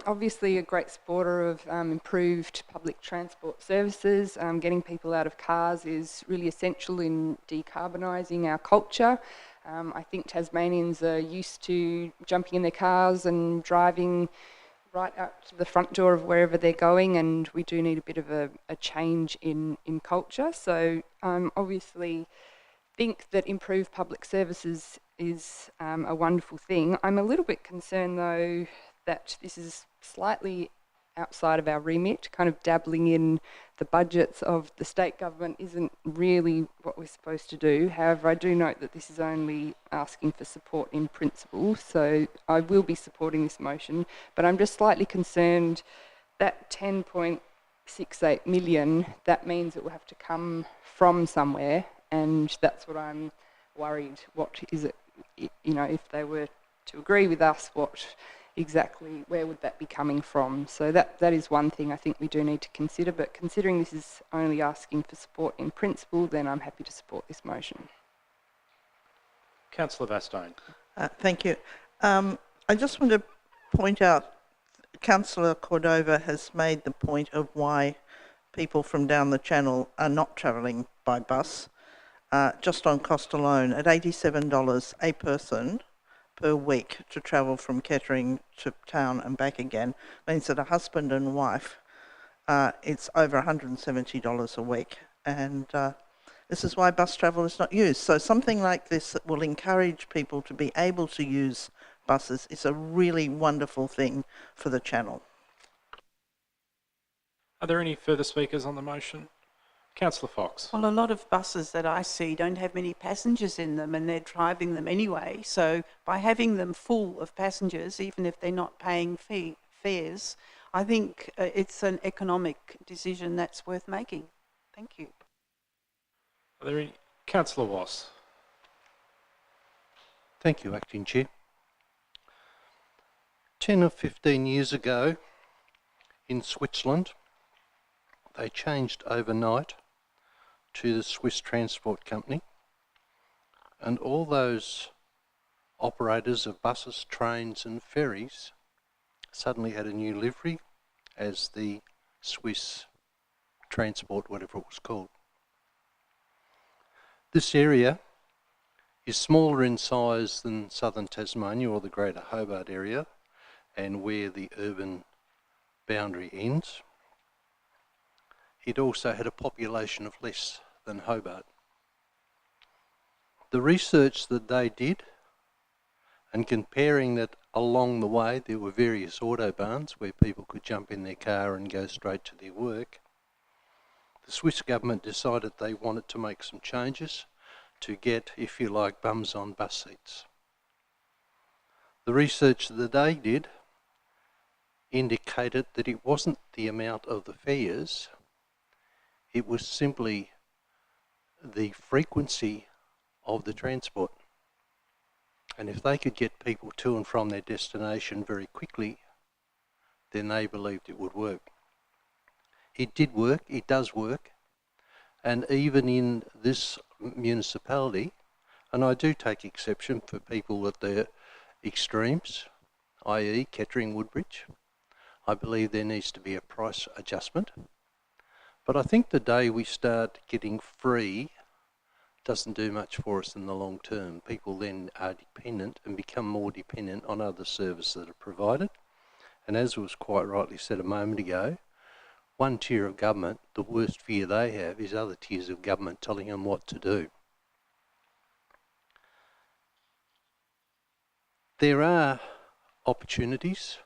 J: obviously a great supporter of improved public transport services. Getting people out of cars is really essential in decarbonising our culture. I think Tasmanians are used to jumping in their cars and driving right up to the front door of wherever they're going, and we do need a bit of a change in culture. So obviously think that improved public services is a wonderful thing. I'm a little bit concerned though that this is slightly outside of our remit. Kind of dabbling in the budgets of the state government isn't really what we're supposed to do. However, I do note that this is only asking for support in principle, so I will be supporting this motion, but I'm just slightly concerned that 10.68 million, that means it will have to come from somewhere, and that's what I'm worried. What is it, you know, if they were to agree with us, what exactly, where would that be coming from? So that is one thing I think we do need to consider, but considering this is only asking for support in principle, then I'm happy to support this motion.
I: Councillor Vastone.
E: Thank you. I just want to point out, Councillor Cordova has made the point of why people from down the channel are not travelling by bus. Just on cost alone, at $87 a person per week to travel from Kettering to town and back again, means that a husband and wife, it's over $170 a week. And this is why bus travel is not used. So something like this that will encourage people to be able to use buses is a really wonderful thing for the channel.
I: Are there any further speakers on the motion? Councillor Fox.
H: Well, a lot of buses that I see don't have many passengers in them, and they're driving them anyway. So by having them full of passengers, even if they're not paying fares, I think it's an economic decision that's worth making. Thank you.
I: Are there any? Councillor Wass.
K: Thank you, Acting Chair. 10 or 15 years ago in Switzerland, they changed overnight to the Swiss Transport Company, and all those operators of buses, trains and ferries suddenly had a new livery as the Swiss Transport, whatever it was called. This area is smaller in size than southern Tasmania or the Greater Hobart area, and where the urban boundary ends. It also had a population of less than Hobart. The research that they did, and comparing that along the way there were various autobahns where people could jump in their car and go straight to their work, the Swiss government decided they wanted to make some changes to get, if you like, bums on bus seats. The research that they did indicated that it wasn't the amount of the fares, it was simply the frequency of the transport. And if they could get people to and from their destination very quickly, then they believed it would work. It did work, it does work, and even in this municipality, and I do take exception for people at the extremes, i.e. Kettering, Woodbridge, I believe there needs to be a price adjustment. But I think the day we start getting free doesn't do much for us in the long term. People then are dependent and become more dependent on other services that are provided. And as was quite rightly said a moment ago, one tier of government, the worst fear they have is other tiers of government telling them what to do. There are opportunities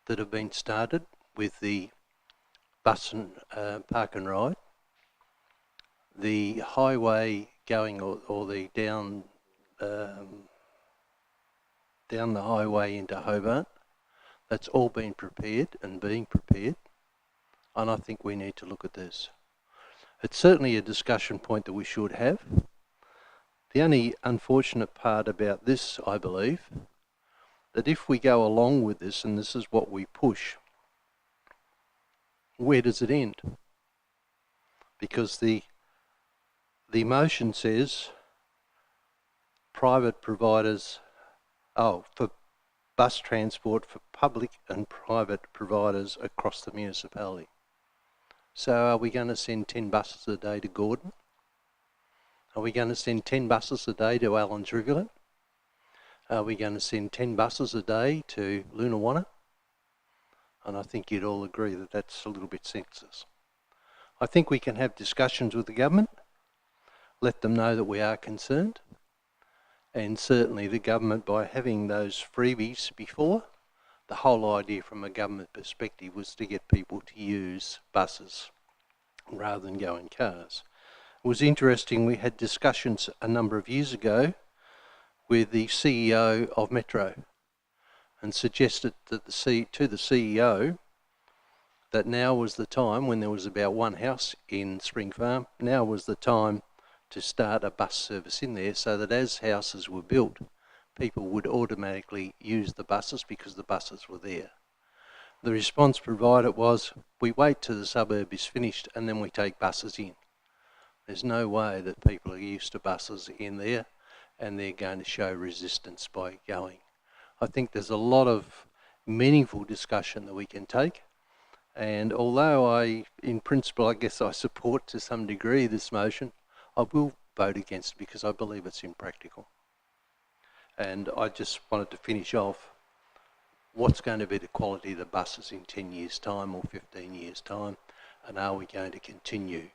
K: that have been started with the bus and park and ride, the highway going or the down the highway into Hobart. That's all been prepared and being prepared, and I think we need to look at this. It's certainly a discussion point that we should have. The only unfortunate part about this, I believe, that if we go along with this and this is what we push, where does it end? because the motion says private providers, for bus transport for public and private providers across the municipality. So are we going to send 10 buses a day to Gordon? Are we going to send 10 buses a day to Allen's Rivulet? Are we going to send 10 buses a day to Lunawanna? And I think you'd all agree that that's a little bit senseless. I think we can have discussions with the government, let them know that we are concerned, and certainly the government, by having those freebies before, the whole idea from a government perspective was to get people to use buses rather than go in cars. It was interesting, we had discussions a number of years ago with the CEO of Metro and suggested that to the CEO that now was the time, when there was about one house in Spring Farm, now was the time to start a bus service in there so that as houses were built, people would automatically use the buses because the buses were there. The response provided was, we wait till the suburb is finished and then we take buses in. There's no way that people are used to buses in there and they're going to show resistance by going. I think there's a lot of meaningful discussion that we can take. And although in principle, I guess I support to some degree this motion, I will vote against it because I believe it's impractical. And I just wanted to finish off, what's going to be the quality of the buses in 10 years' time or 15 years' time? And are we going to continue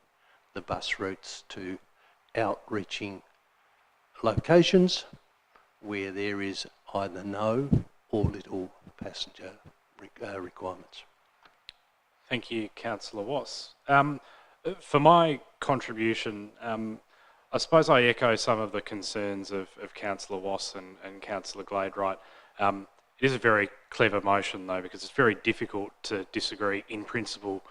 K: the bus routes to outreaching locations where there is either no or little passenger requirements?
I: Thank you, Councillor Wass. For my contribution, I suppose I echo some of the concerns of Councillor Wass and Councillor Glade-Wright. It is a very clever motion, though, because it's very difficult to disagree in principle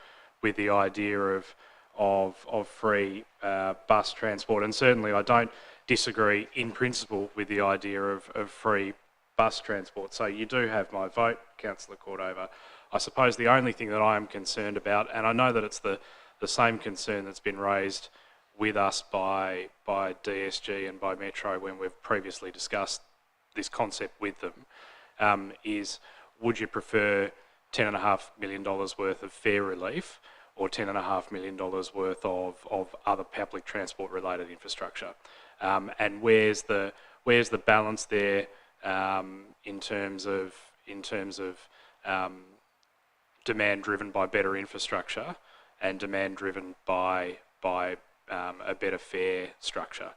I: with the idea of free bus transport, and certainly I don't disagree in principle with the idea of free bus transport. So you do have my vote, Councillor Cordova. I suppose the only thing that I am concerned about, and I know that it's the same concern that's been raised with us by DSG and by Metro when we've previously discussed this concept with them, is would you prefer $10.5 million worth of fare relief or $10.5 million worth of other public transport related infrastructure? And where's the balance there in terms of demand driven by better infrastructure and demand driven by a better fare structure?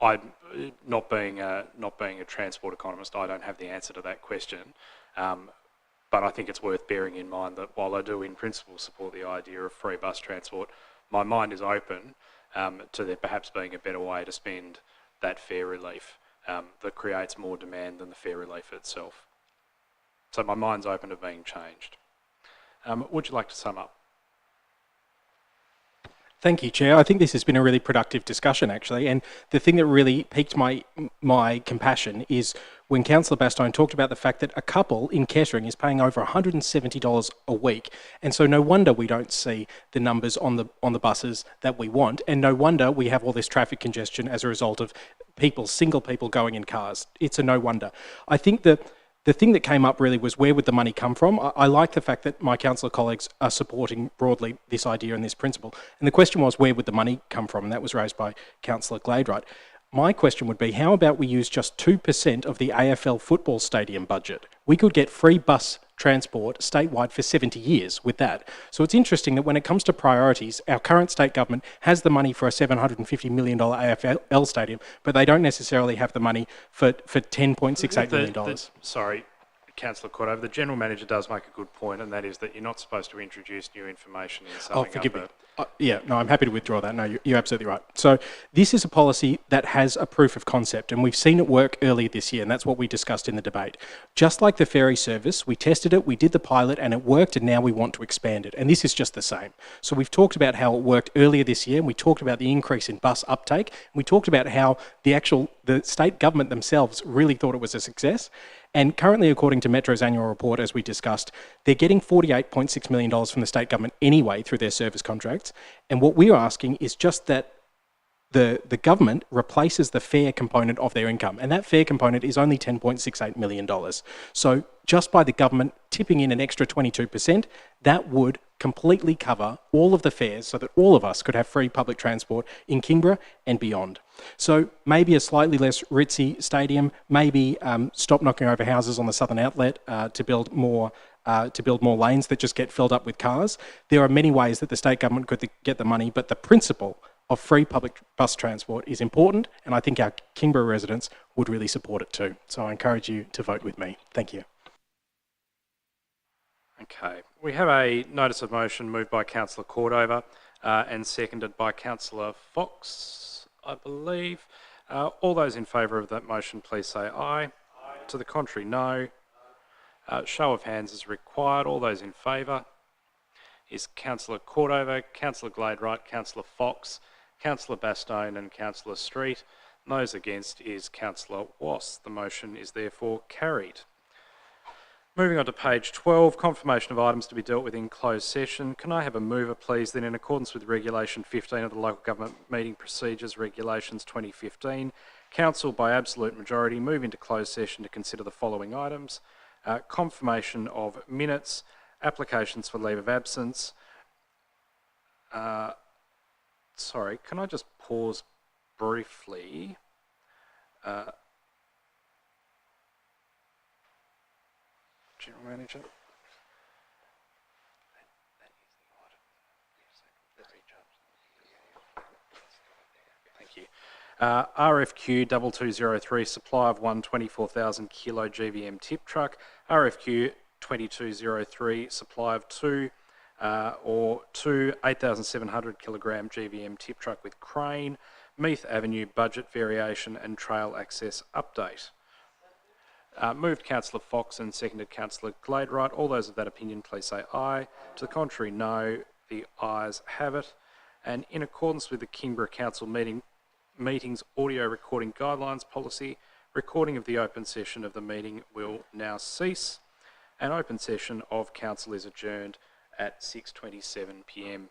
I: Not being a transport economist, I don't have the answer to that question. But I think it's worth bearing in mind that while I do in principle support the idea of free bus transport, my mind is open to there perhaps being a better way to spend that fare relief that creates more demand than the fare relief itself. So my mind's open to being changed. Would you like to sum up?
B: Thank you, Chair. I think this has been a really productive discussion, actually. And the thing that really piqued my compassion is when Councillor Bastone talked about the fact that a couple in Kettering is paying over $170 a week. And so no wonder we don't see the numbers on the buses that we want. And no wonder we have all this traffic congestion as a result of single people going in cars. It's a no wonder. I think that the thing that came up really was where would the money come from? I like the fact that my councillor colleagues are supporting broadly this idea and this principle. And the question was, where would the money come from? And that was raised by Councillor Glade-Wright. My question would be, how about we use just 2% of the AFL football stadium budget? We could get free bus transport statewide for 70 years with that. So it's interesting that when it comes to priorities, our current state government has the money for a $750 million AFL stadium, but they don't necessarily have the money for $10.68 million.
I: Sorry, Councillor Cordova, the General Manager does make a good point, and that is that you're not supposed to introduce new information in summing up.
B: Forgive me. Yeah, no, I'm happy to withdraw that. No, you're absolutely right. So this is a policy that has a proof of concept, and we've seen it work earlier this year, and that's what we discussed in the debate. Just like the ferry service, we tested it, we did the pilot, and it worked, and now we want to expand it. And this is just the same. So we've talked about how it worked earlier this year, and we talked about the increase in bus uptake, and we talked about how the state government themselves really thought it was a success. And currently, according to Metro's annual report, as we discussed, they're getting $48.6 million from the state government anyway through their service contracts. rates. And what we're asking is just that the government replaces the fare component of their income, and that fare component is only $10.68 million. So just by the government tipping in an extra 22%, that would completely cover all of the fares so that all of us could have free public transport in Kingborough and beyond. So maybe a slightly less ritzy stadium, maybe stop knocking over houses on the southern outlet to build more lanes that just get filled up with cars. There are many ways that the state government could get the money, but the principle of free public bus transport is important, and I think our Kingborough residents would really support it too. So I encourage you to vote with me. Thank you.
I: Okay, we have a notice of motion moved by Councillor Cordover and seconded by Councillor Fox, I believe. All those in favour of that motion, please say aye. Aye. To the contrary, no. Show of hands is required. All those in favour is Councillor Cordover, Councillor Gladewright, Councillor Fox, Councillor Bastone and Councillor Street. Those against is Councillor Wass. The motion is therefore carried. Moving on to page 12, confirmation of items to be dealt with in closed session. Can I have a mover, please, then in accordance with Regulation 15 of the Local Government Meeting Procedures Regulations 2015, Council by absolute majority move into closed session to consider the following items. Confirmation of minutes, applications for leave of absence. Sorry, can I just pause briefly? General Manager. Thank you. RFQ 2203, supply of one 24,000 kilo GVM tip truck. RFQ 2203, supply of two 8,700 kilogram GVM tip truck with crane. Meath Avenue budget variation and trail access update. Moved Councillor Fox and seconded Councillor Gladewright. All those of that opinion, please say aye. To the contrary, no. The ayes have it. And in accordance with the Kingborough Council meetings audio recording guidelines policy, recording of the open session of the meeting will now cease. And open session of Council is adjourned at 6:27 p.m.